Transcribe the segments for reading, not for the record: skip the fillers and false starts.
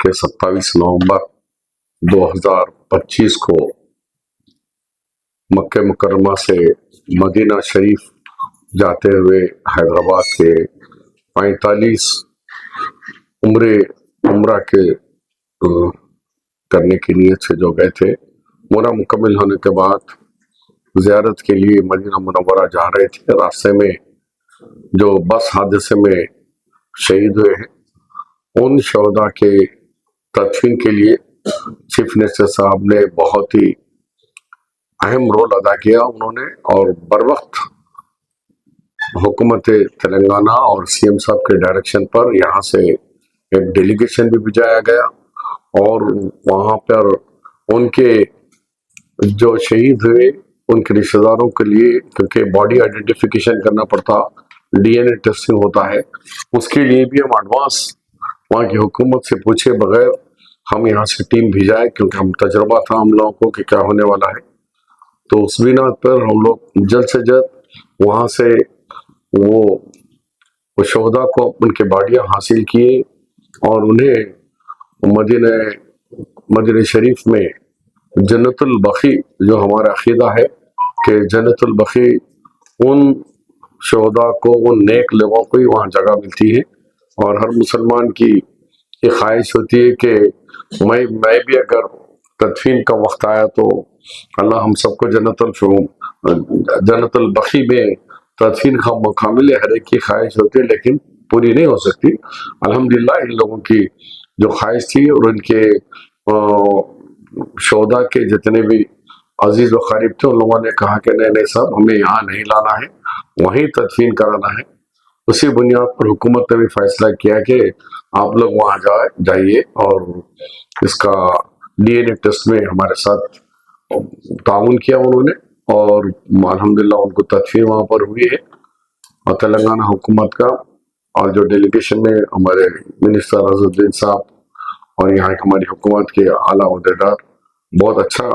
के 27 नवंबर 2025 को मक्के मुकर्रमा से मदीना शरीफ जाते हुए हैदराबाद के 45 उम्रा के करने की नीयत से जो गए थे, उम्रा मुकम्मल होने के बाद ज़ियारत के लिए मदीना मुनव्वरा जा रहे थे। रास्ते में जो बस हादसे में शहीद हुए हैं, उन शहदा के तदफीन के लिए चीफ मिनिस्टर साहब ने बहुत ही अहम रोल अदा किया उन्होंने, और बर वक्त हुकूमत तेलंगाना और सीएम साहब के डायरेक्शन पर यहाँ से एक डेलीगेशन भी भिजाया गया और वहाँ पर उनके जो शहीद हुए उनके रिश्तेदारों के लिए, क्योंकि बॉडी आइडेंटिफिकेशन करना पड़ता, डीएनए टेस्टिंग होता है, उसके लिए भी हम एडवांस वहाँ की हुकूमत से पूछे बगैर हम यहाँ से टीम भिजाए, क्योंकि हम तजुर्बा था हम लोगों को कि क्या होने वाला है। तो उस बिना पर हम लोग जल्द से जल्द वहाँ से वो शहदा को उनके बाडियाँ हासिल किए और उन्हें मदीना शरीफ में जन्नतुल बखी, जो हमारा अकीदा है कि जन्नतुल बखी उन शहदा को, उन नेक लोगों को ही वहाँ जगह मिलती है। और हर मुसलमान की ये ख्वाहिश होती है कि मैं भी अगर तदफीन का वक्त आया तो अल्लाह हम सबको जन्नतुल बखी में तदफीन का मौका मिले। हर एक की ख्वाहिश होती है लेकिन पूरी नहीं हो सकती। अल्हम्दुलिल्लाह इन लोगों की जो ख्वाहिश थी और उनके शोधा के जितने भी अजीज व क़रीब थे, उन लोगों ने कहा कि नहीं साहब, हमें यहाँ नहीं लाना है, वहीं तदफीन कराना है। उसी बुनियाद पर हुकूमत ने भी फैसला किया कि आप लोग वहाँ जाइए और इसका डीएनए टेस्ट में हमारे साथ ताउन किया उन्होंने, और अल्हम्दुलिल्लाह उनको तदफीन वहाँ पर हुई है। और तेलंगाना हुकूमत का और जो डेलीगेशन में हमारे मिनिस्टर अज़रुद्दीन साहब और यहाँ हमारी हुकूमत के आला ओहदेदार बहुत अच्छा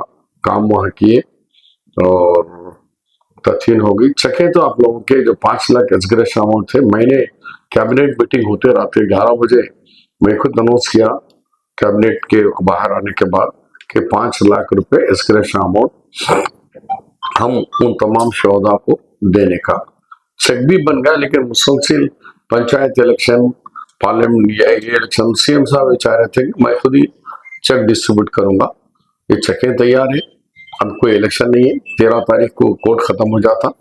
काम वहाँ किए और तदफीन हो गई। चखे तो आप लोगों के जो 5 लाख एसग्रेस अमाउंट थे, मैंने कैबिनेट मीटिंग होते रात 11 बजे मैं खुद अनाउंस किया कैबिनेट के बाहर आने के बाद कि 5 लाख रुपए एसग्रेस अमाउंट हम उन तमाम शहदा को देने का चेक भी बन गया। लेकिन मुसलसिल panchayat election, parliament election, CM साहब चाह रहे थे कि मैं खुद ही चेक डिस्ट्रीब्यूट करूंगा। ये चेकें तैयार है, अब कोई इलेक्शन नहीं है। 13 तारीख को कोर्ट खत्म हो जाता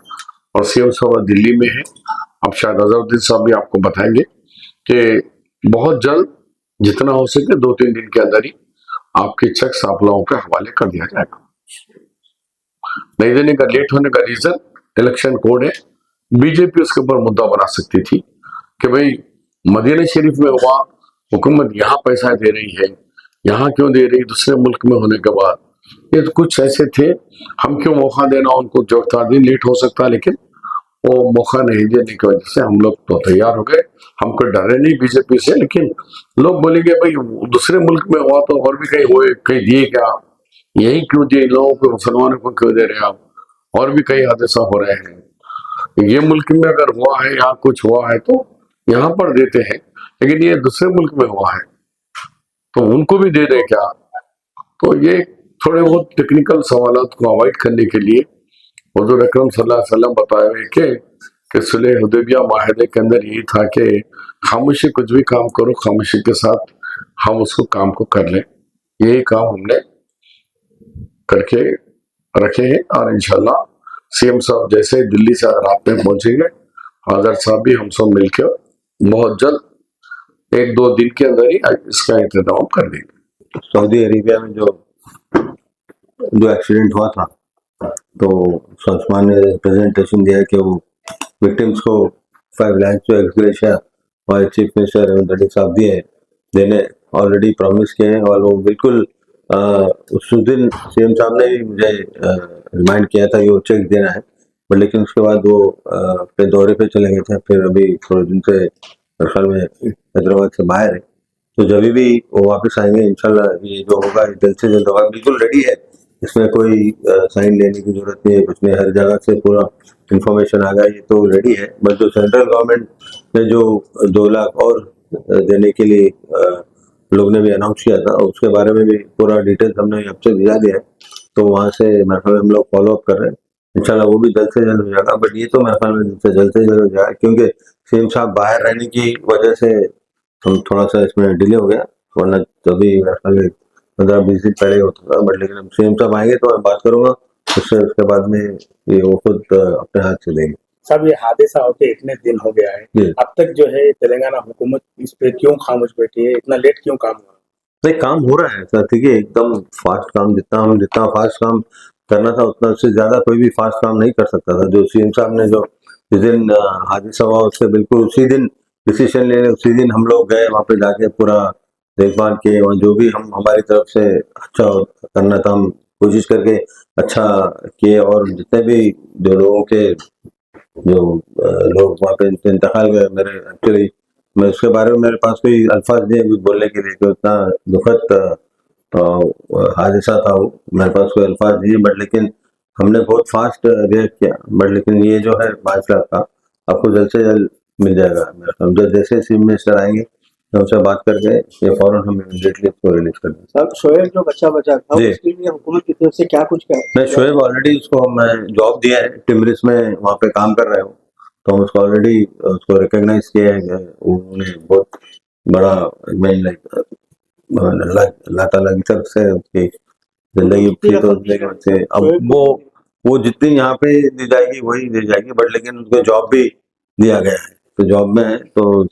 और सीएम साहब दिल्ली में है। अब शायद अज़रुद्दीन साहब भी आपको बताएंगे कि बहुत जल्द जितना हो सके 2-3 दिन के अंदर ही आपके चेक्स आप लोगों के हवाले कर दिया जाएगा। नहीं देने का, लेट होने का रीजन इलेक्शन कोड है। बीजेपी उसके ऊपर मुद्दा बना सकती थी कि भाई मदीना शरीफ में हुआ, हुकूमत यहाँ पैसा दे रही है, यहाँ क्यों दे रही दूसरे मुल्क में होने के बाद। ये तो कुछ ऐसे थे, हम क्यों मौका देना उनको, जो तादी लेट हो सकता, लेकिन वो मौका नहीं देने की वजह से हम लोग तो तैयार हो गए। हमको डरे नहीं बीजेपी से, लेकिन लोग बोलेंगे भाई दूसरे मुल्क में हुआ तो और भी कहीं हुए, कहीं दिए क्या, यही क्यों दिए लोगों को, मुसलमानों को क्यों दे रहे आप, और भी कई हादसा हो रहे हैं। ये मुल्क में अगर हुआ है, यहाँ कुछ हुआ है तो यहाँ पर देते हैं, लेकिन ये दूसरे मुल्क में हुआ है तो उनको भी दे दे क्या। तो ये थोड़े बहुत टेक्निकल सवालात को अवॉइड करने के लिए हुज़ूर अकरम सल्लल्लाहु अलैहि वसल्लम बताए हुए कि सुलह हुदैबिया माहिदे के अंदर यही था कि खामोशी, कुछ भी काम करो खामोशी के साथ हम उसको काम को कर लें। यही काम हमने करके रखे हैं और इंशाल्लाह सीएम साहब जैसे दिल्ली से रात में पहुंचेंगे, हाजर साहब भी हम सब मिलकर बहुत जल्द 1-2 दिन के अंदर ही इसका इंतजाम कर देंगे। सऊदी अरेबिया में जो एक्सीडेंट हुआ था, तो सलमान ने प्रेजेंटेशन दिया कि वो विक्टिम्स को 5 लाख जो एक्सग्रेशिया और चीफ मिनिस्टर रेवंत रेड्डी साहब देने ऑलरेडी प्रॉमिस किए हैं। और वो बिल्कुल उस दिन सीएम साहब ने भी मुझे रिमाइंड किया था कि वो चेक देना है, पर लेकिन उसके बाद वो अपने दौरे पे चले गए थे। फिर अभी थोड़े दिन से ख्याल में हैदराबाद से बाहर है, तो जब भी वो वापस आएंगे इंशाल्लाह ये जो होगा जल्द से जल्द होगा। बिल्कुल रेडी है, इसमें कोई साइन लेने की जरूरत नहीं है, कुछ नहीं, हर जगह से पूरा इंफॉर्मेशन आ गया, ये तो रेडी है। बस जो सेंट्रल गवर्नमेंट ने जो 2 लाख और देने के लिए लोग ने भी अनाउंस किया था, उसके बारे में भी पूरा डिटेल्स हमने आपसे दिया दिया है। तो वहाँ से मेरे ख्याल में हम लोग फॉलो अप कर रहे हैं, इंशाल्लाह वो भी जल्द से जल्द हो जाएगा। बट ये तो मेरे ख्याल में जल्द से जल्द हो जाएगा, क्योंकि सीएम साहब बाहर रहने की वजह से हम थोड़ा सा इसमें डिले हो गया, वरना तभी मेरे ख्याल में 15-20 दिन पहले होता था। बट लेकिन अब सीएम साहब आएंगे तो मैं बात करूंगा उससे, उसके बाद में ये वो खुद अपने हाथ से देंगे। साहब ये हादसा होते इतने दिन हो गया है, जी। अब तक जो है तेलंगाना हुकूमत इस पे क्यों खामोश बैठी है, इतना लेट क्यों काम हुआ? नहीं, काम हो रहा है सर, ठीक है, एकदम फास्ट काम, जितना फास्ट काम करना था उतना, उससे ज्यादा कोई भी फास्ट काम नहीं कर सकता था। जो सीएम साहब ने जो जिस दिन हादसा हुआ उससे बिल्कुल उसी दिन डिसीजन ले, उसी दिन हम लोग गए वहाँ पे जाके पूरा देखभाल किए, और जो भी हम हमारी तरफ से अच्छा करना था हम कोशिश करके अच्छा किए। और जितने भी जो लोगों के जो लोग वहाँ पे इंतकाल गए, मेरे एक्चुअली मैं उसके बारे में मेरे पास कोई अल्फाज नहीं है कुछ बोलने के लिए, कि उतना दुखद हादसा था वो, मेरे पास कोई अल्फाज नहीं है। बट लेकिन हमने बहुत फास्ट रिएक्ट किया। बट लेकिन ये जो है 5 लाख का आपको जल्द से जल्द मिल जाएगा। हम जैसे चीफ मिनिस्टर आएंगे तो उनसे बात करके ये फौरन हम इमीडिएटली इसको रिलीज कर देंगे। साहब शोएब जो बच्चा बचा था जी। उसके लिए हुकूमत की तरफ से क्या कुछ कर नहीं, शोएब ऑलरेडी उसको मैं जॉब दिया है, टिमरिस में वहाँ पे काम कर रहे हो, तो हम उसको ऑलरेडी उसको रिकॉग्नाइज किया है। उन्होंने बहुत बड़ा लाइक अल्लाह ताला की तरफ से उसकी जिंदगी ठीक हो से अब वो जितनी यहाँ पे दी जाएगी वही दी जाएगी। बट लेकिन उसको जॉब भी दिया गया है, तो जॉब में है, तो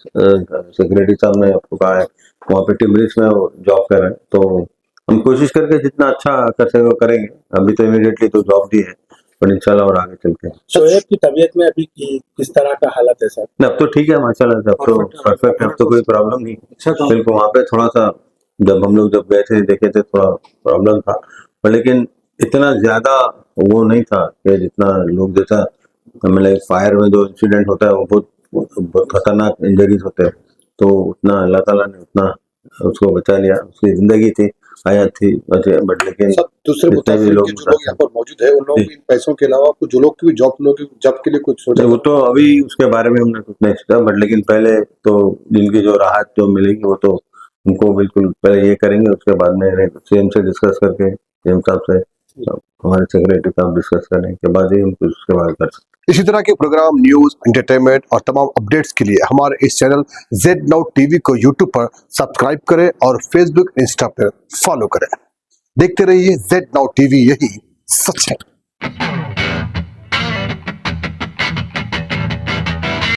सेक्रेटरी साहब ने आपको कहा है वहाँ पे टिमरिस में वो जॉब कर रहे हैं, तो हम कोशिश करके जितना अच्छा कर सके वो करेंगे। अभी तो इमीडिएटली तो जॉब दी है, पर इंशाल्लाह और आगे चलते हैं। शोएब की तबीयत में अभी किस तरह का हालत है सर? नहीं, अब तो ठीक है माशाल्लाह, अब तो परफेक्ट है, अब तो कोई प्रॉब्लम नहीं। बिल्कुल वहाँ पे थोड़ा सा जब हम लोग गए थे देखे थे थोड़ा प्रॉब्लम था, पर लेकिन इतना ज्यादा वो नहीं था कि जितना लोग जैसा मतलब फायर में जो इंसिडेंट होता है वो बहुत खतरनाक इंजरीज होते हैं, तो उतना अल्लाह ताला ने उतना उसको बचा लिया। उसकी जिंदगी थी, हयात थी बचे। बट लेकिन सब दूसरे जितने भी लोग जो लोग यहाँ पर मौजूद है उन लोगों को इन पैसों के अलावा कुछ जो लोग की भी जॉब के लिए कुछ सोचा वो तो अभी उसके बारे में हमने कुछ नहीं सोचा। बट लेकिन पहले तो जिनकी जो राहत जो मिलेगी वो तो उनको बिल्कुल पहले ये करेंगे, उसके बाद में सीएम से डिस्कस करके सीएम साहब से हमारे सेक्रेटरी साहब डिस्कस करने के बाद ही हम कुछ उसके बाद कर सकते। इसी तरह के प्रोग्राम, न्यूज, एंटरटेनमेंट और तमाम अपडेट्स के लिए हमारे इस चैनल Z Now TV को YouTube पर सब्सक्राइब करें और Facebook, इंस्टा पर फॉलो करें। देखते रहिए Z Now TV, यही सच है।